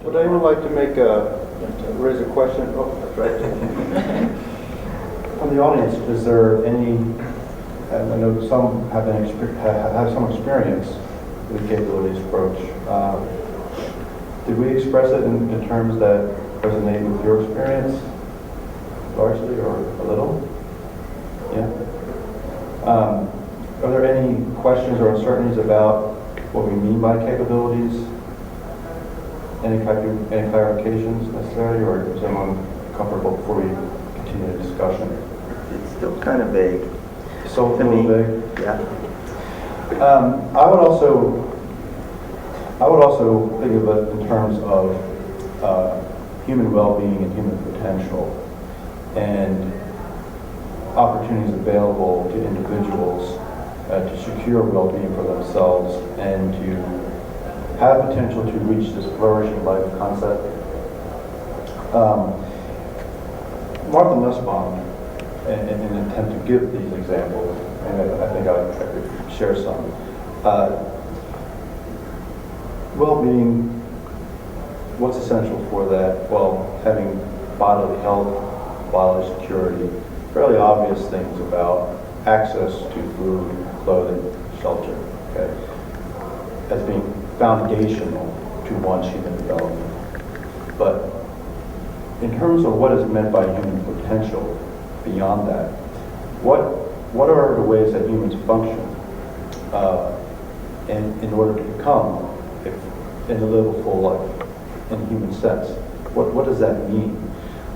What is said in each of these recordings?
Would anyone like to raise a question? Oh, that's right. From the audience, is there any, I know some have some experience with the capabilities approach. Did we express it in terms that resonate with your experience, largely or a little? Yeah. Are there any questions or uncertainties about what we mean by capabilities? Any clarifications necessary, or is everyone comfortable before we continue the discussion? It's still kind of vague. So a little vague? Yeah. I would also think of it in terms of human well-being and human potential and opportunities available to individuals to secure well-being for themselves and to have potential to reach this flourishing life concept. Martha Nussbaum, in an attempt to give these examples, and I think I could share some. Well-being, what's essential for that? Well, having bodily health, bodily security, fairly obvious things about access to food, clothing, shelter, okay, as being foundational to one's human development. But in terms of what is meant by human potential, beyond that, what are the ways that humans function in order to become and to live a full life in a human sense? What does that mean?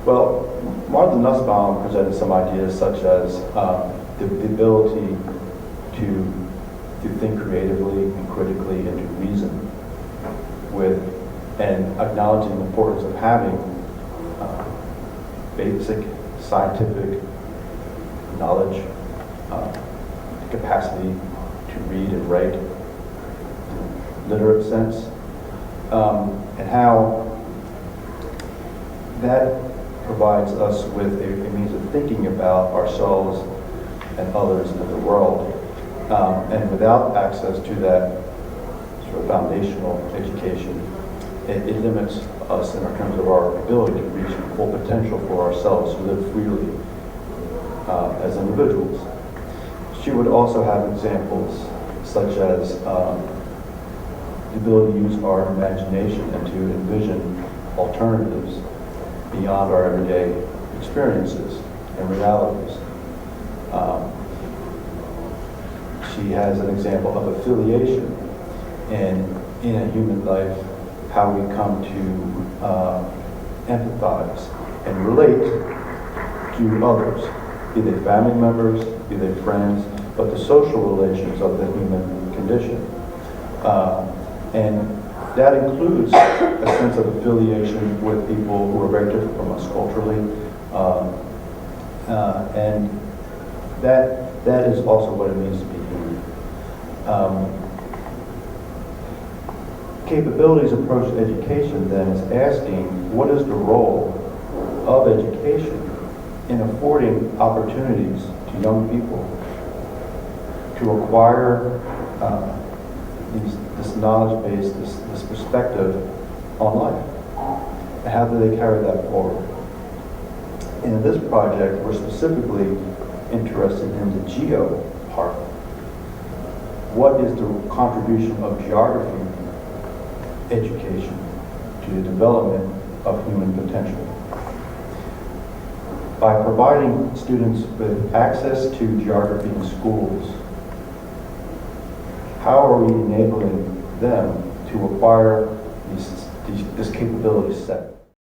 Well, Martha Nussbaum presented some ideas such as the ability to think creatively and critically and to reason with and acknowledging the importance of having basic scientific knowledge, capacity to read and write in a literate sense, and how that provides us with a means of thinking about ourselves and others in the world. And without access to that sort of foundational education, it limits us in terms of our ability to reach full potential for ourselves to live freely as individuals. She would also have examples such as the ability to use our imagination and to envision alternatives beyond our everyday experiences and realities. She has an example of affiliation and in a human life, how we come to empathize and relate to others, be they family members, be they friends, but the social relations of the human condition. And that includes a sense of affiliation with people who are very different from us culturally. And that is also what it means to be human. Capabilities approach to education then is asking, what is the role of education in affording opportunities to young people to acquire this knowledge base, this perspective on life? And how do they carry that forward? In this project, we're specifically interested in the geo part. What is the contribution of geography education to the development of human potential? By providing students with access to geography in schools, how are we enabling them to acquire this capability set?